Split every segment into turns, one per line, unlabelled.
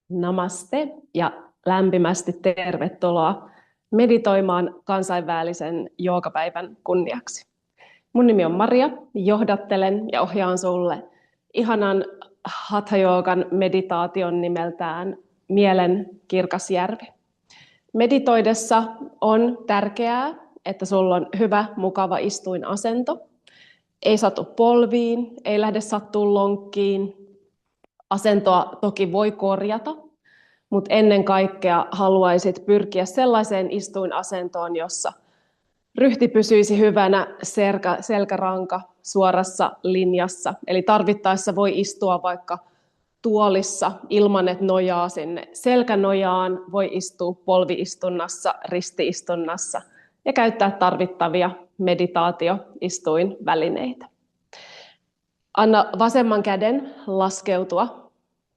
Namaste ja lämpimästi tervetuloa meditoimaan kansainvälisen joogapäivän kunniaksi. Mun nimi on Maria, johdattelen ja ohjaan sulle ihanan hatha-joogan meditaation nimeltään Mielen kirkas järvi. Meditoidessa on tärkeää, että sulla on hyvä, mukava istuinasento. Ei satu polviin, ei lähde sattuu lonkkiin. Asentoa toki voi korjata, mutta ennen kaikkea haluaisit pyrkiä sellaiseen istuinasentoon, jossa ryhti pysyisi hyvänä, selkäranka suorassa linjassa. Eli tarvittaessa voi istua vaikka tuolissa ilman, että nojaa sinne selkänojaan. Voi istua polviistunnassa, ristiistunnassa ja käyttää tarvittavia meditaatioistuinvälineitä. Anna vasemman käden laskeutua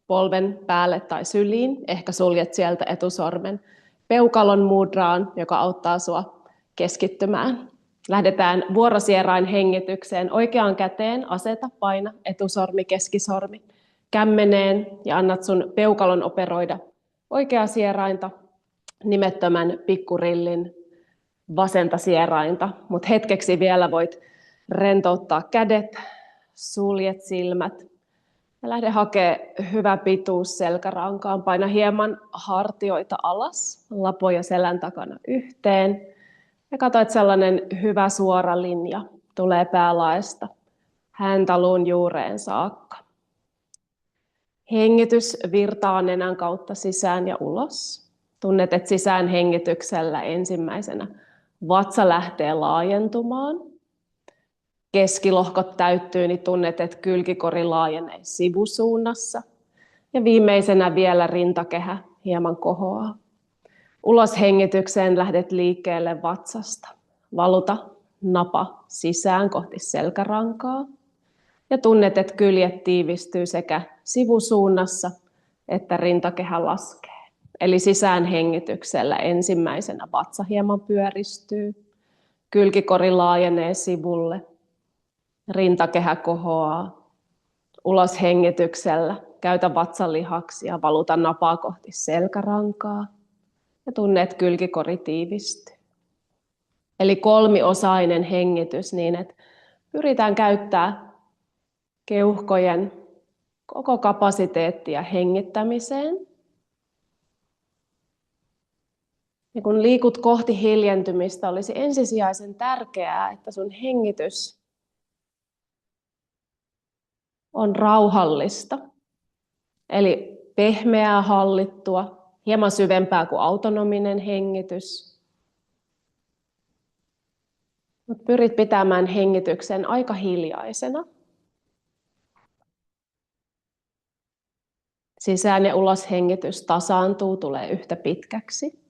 polven päälle tai syliin. Ehkä suljet sieltä etusormen peukalon mudraan, joka auttaa sua keskittymään. Lähdetään vuorosierain hengitykseen. Oikeaan käteen aseta, paina etusormi, keskisormi kämmeneen ja annat sun peukalon operoida oikeaa sierainta, nimettömän pikkurillin vasenta sierainta. Mutta hetkeksi vielä voit rentouttaa kädet, suljet silmät. Ja lähde hakemaan hyvä pituus selkärankaan. Paina hieman hartioita alas, lapoja selän takana yhteen. Ja katso, että sellainen hyvä suora linja tulee päälaesta häntäluun juureen saakka. Hengitys virtaa nenän kautta sisään ja ulos. Tunnet, että sisään hengityksellä ensimmäisenä vatsa lähtee laajentumaan. Keskilohkot täyttyy, niin tunnet, että kylkikori laajenee sivusuunnassa. Ja viimeisenä vielä rintakehä hieman kohoaa. Ulos hengitykseen lähdet liikkeelle vatsasta. Valuta napa sisään kohti selkärankaa. Ja tunnet, että kyljet tiivistyy sekä sivusuunnassa että rintakehä laskee. Eli sisään hengityksellä ensimmäisenä vatsa hieman pyöristyy. Kylkikori laajenee sivulle. Rintakehä kohoaa. Ulos hengityksellä käytä vatsalihaksia, valuta napaa kohti selkärankaa ja tunne, että kylkikori tiivistyy. Eli kolmiosainen hengitys niin, että pyritään käyttää keuhkojen koko kapasiteettia hengittämiseen. Ja kun liikut kohti hiljentymistä, olisi ensisijaisen tärkeää, että sun hengitys on rauhallista, eli pehmeää, hallittua, hieman syvempää kuin autonominen hengitys. Mut pyrit pitämään hengityksen aika hiljaisena. Sisään ja ulos hengitys tasaantuu, tulee yhtä pitkäksi.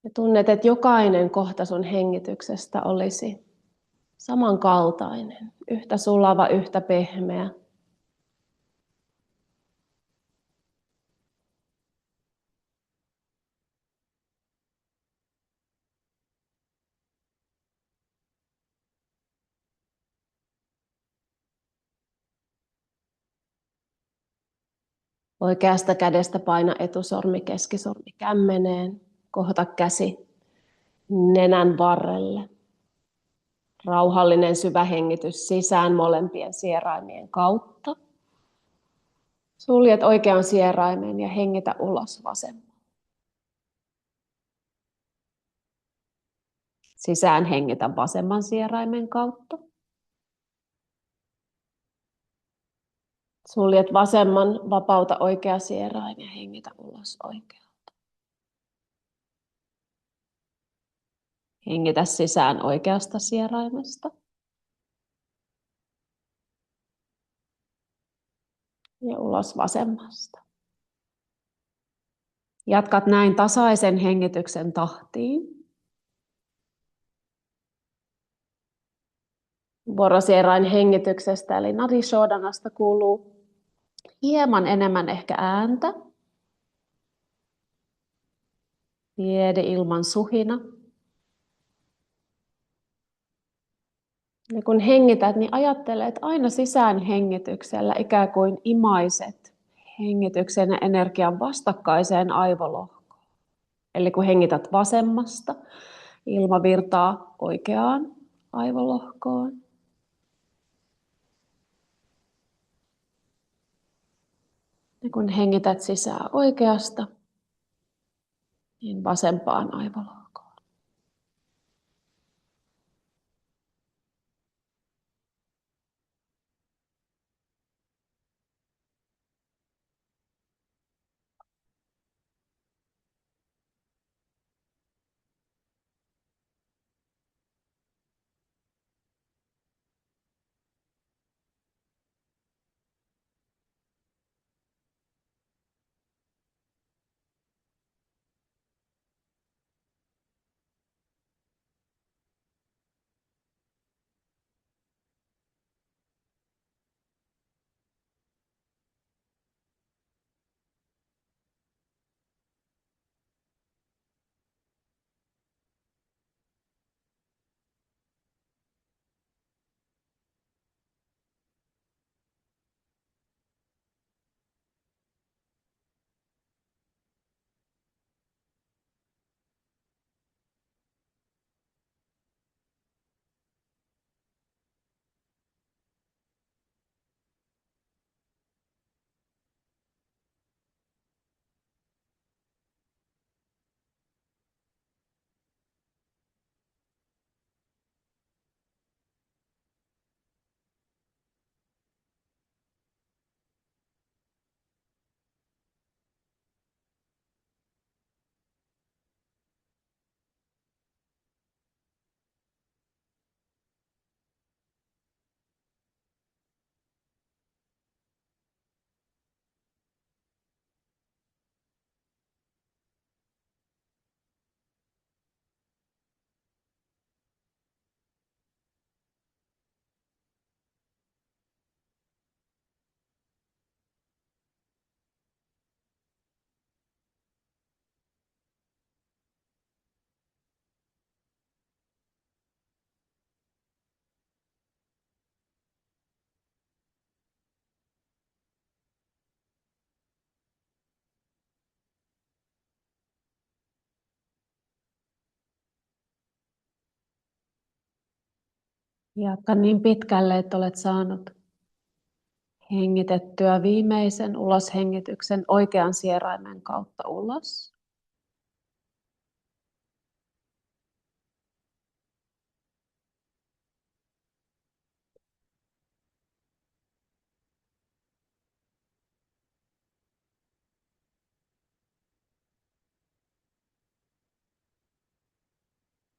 Ja tunnet, että jokainen kohta sun hengityksestä olisi samankaltainen, yhtä sulava, yhtä pehmeä. Oikeasta kädestä paina etusormi, keskisormi kämmeneen. Kohota käsi nenän varrelle. Rauhallinen syvä hengitys sisään molempien sieraimien kautta. Suljet oikean sieraimen ja hengitä ulos vasemman. Sisään hengitä vasemman sieraimen kautta. Suljet vasemman, vapauta oikea sierain ja hengitä ulos oikealta. Hengitä sisään oikeasta sieraimesta. Ja ulos vasemmasta. Jatkat näin tasaisen hengityksen tahtiin. Vuorosierain hengityksestä eli Nadi Shodanasta kuuluu hieman enemmän ehkä ääntä. Tiede ilman suhina. Ja kun hengität, niin ajattele, että aina sisään hengityksellä ikään kuin imaiset hengityksen ja energian vastakkaiseen aivolohkoon. Eli kun hengität vasemmasta, ilma virtaa oikeaan aivolohkoon. Ja kun hengität sisään oikeasta, niin vasempaan aivolohkoon. Jatka niin pitkälle, että olet saanut hengitettyä viimeisen uloshengityksen oikean sieraimen kautta ulos.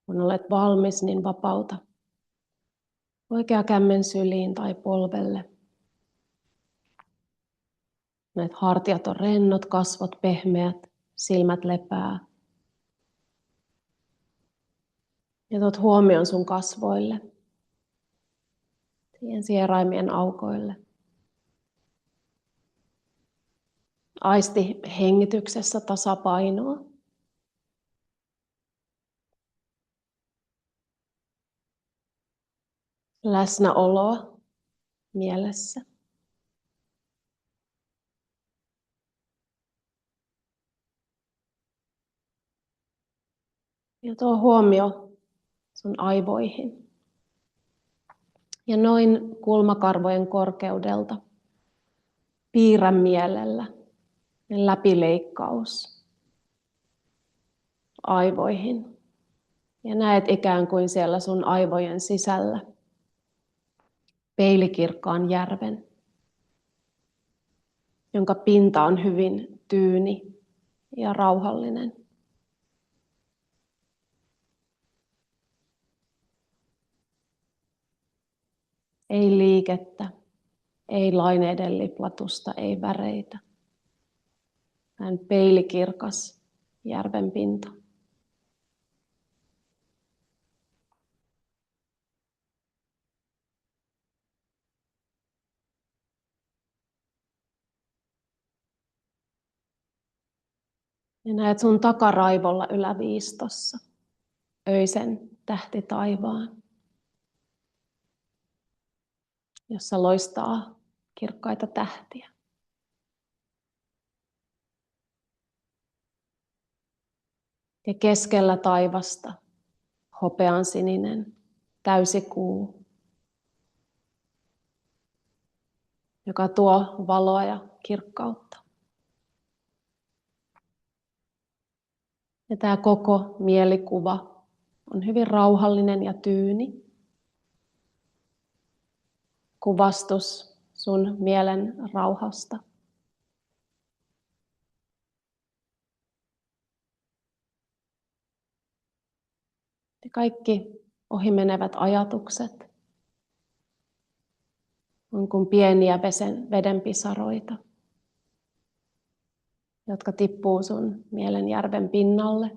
Kun olet valmis, niin vapauta oikea kämmen syliin tai polvelle. Näet hartiat on rennot, kasvot pehmeät, silmät lepää. Ja tuot huomion sun kasvoille, siihen sieraimien aukoille. Aisti hengityksessä tasapainoa. Läsnäoloa mielessä. Ja tuo huomio sun aivoihin. Ja noin kulmakarvojen korkeudelta piirrä mielellä läpileikkaus aivoihin. Ja näet ikään kuin siellä sun aivojen sisällä peilikirkkaan järven, jonka pinta on hyvin tyyni ja rauhallinen. Ei liikettä, ei laineiden liplatusta, ei väreitä. Hän peilikirkas järven pinta. Ja näet sun takaraivolla yläviistossa öisen tähtitaivaan, jossa loistaa kirkkaita tähtiä. Ja keskellä taivasta hopeansininen täysikuu, joka tuo valoa ja kirkkautta. Ja tämä koko mielikuva on hyvin rauhallinen ja tyyni. Kuvastus sun mielen rauhasta. Ja kaikki ohimenevät ajatukset on kuin pieniä vedenpisaroita, jotka tippuu sun mielen järven pinnalle.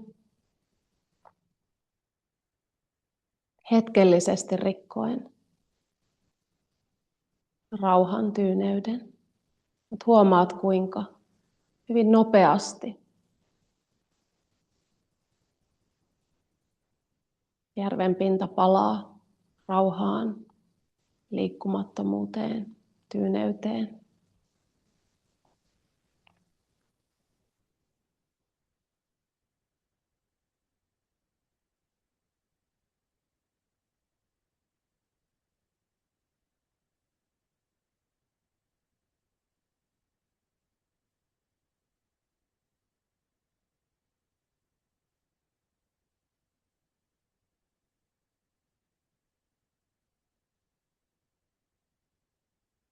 Hetkellisesti rikkoen rauhan tyyneyden. Mutta huomaat, kuinka hyvin nopeasti järven pinta palaa rauhaan, liikkumattomuuteen, tyyneyteen.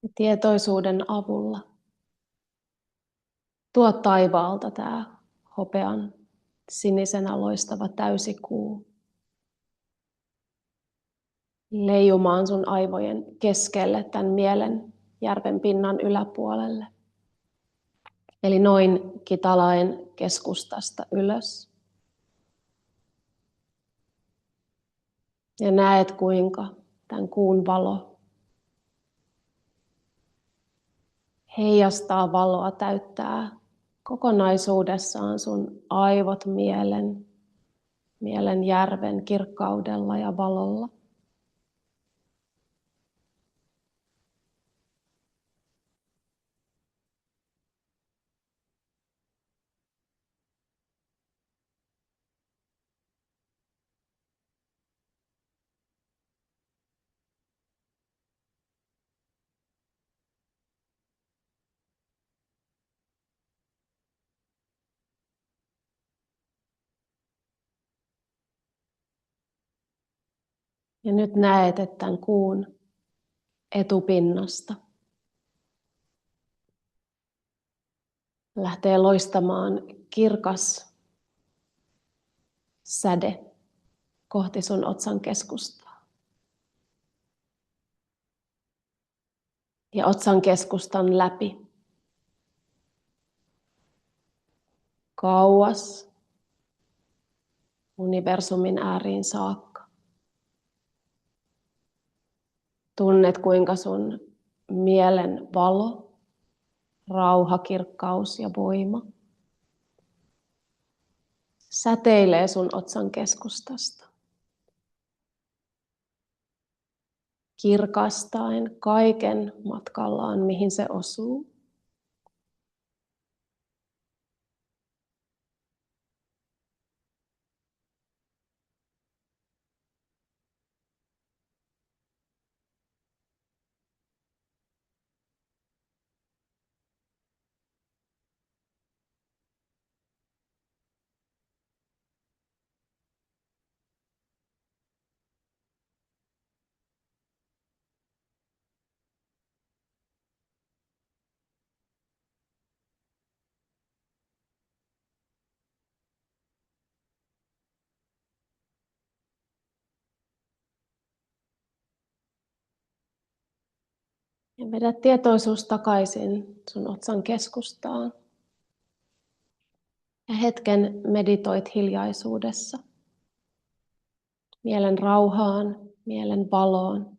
Ja tietoisuuden avulla tuo taivaalta tämä hopean sinisenä loistava täysikuu leijumaan sun aivojen keskelle tämän mielen järven pinnan yläpuolelle. Eli noin Kitalaen keskustasta ylös. Ja näet, kuinka tämän kuun valo heijastaa valoa, täyttää kokonaisuudessaan sun aivot, mielen järven kirkkaudella ja valolla. Ja nyt näet, että tämän kuun etupinnasta lähtee loistamaan kirkas säde kohti sun otsan keskustaa. Ja otsan keskustan läpi kauas universumin ääriin saakka. Tunnet, kuinka sun mielen valo, rauha, kirkkaus ja voima säteilee sun otsan keskustasta. Kirkastaen kaiken matkallaan, mihin se osuu. Ja vedä tietoisuus takaisin sun otsan keskustaan. Ja hetken meditoit hiljaisuudessa. Mielen rauhaan, mielen valoon.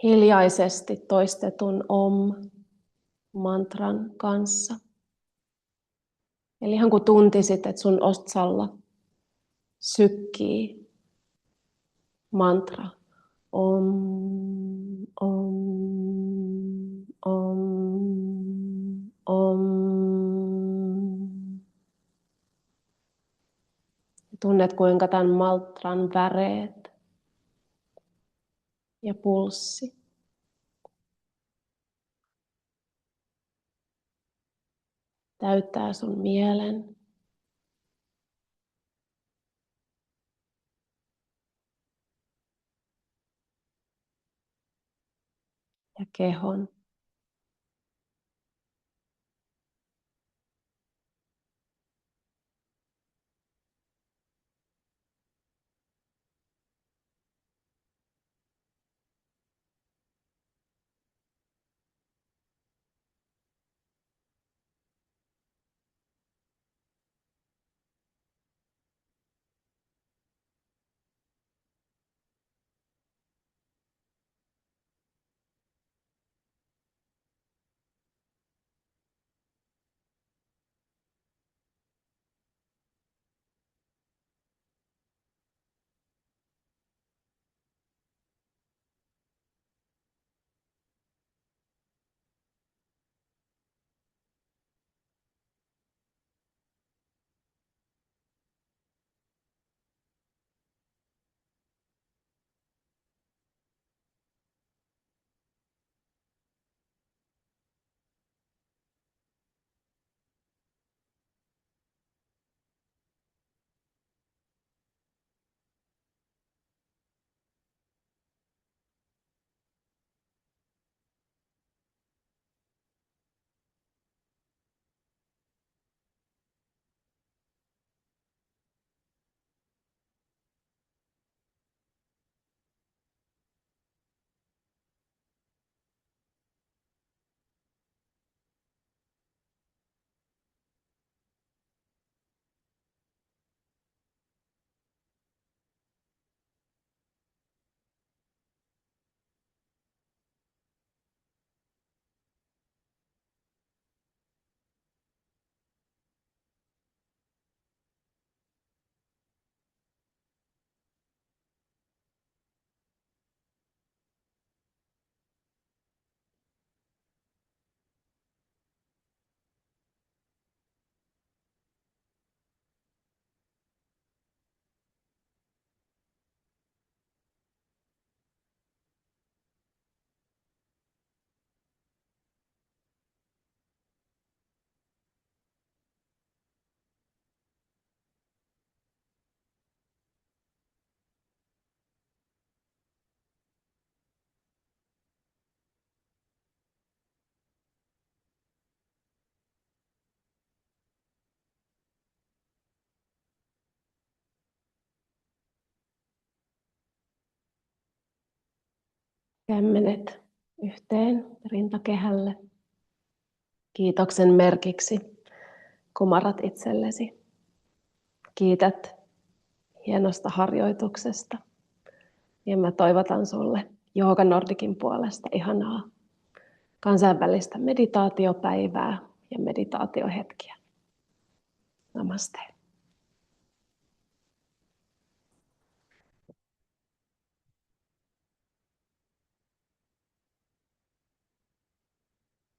Hiljaisesti toistetun om-mantran kanssa. Eli ihan kuin tuntisit, että sun otsalla sykkii mantra. Om, om, om, om. Tunnet, kuinka tämän mantran väreet ja pulssi täyttää sun mielen ja kehon. Kämmenet yhteen rintakehälle. Kiitoksen merkiksi kumarat itsellesi. Kiität hienosta harjoituksesta. Ja mä toivotan sulle Jooga Nordikin puolesta ihanaa kansainvälistä meditaatiopäivää ja meditaatiohetkiä. Namaste.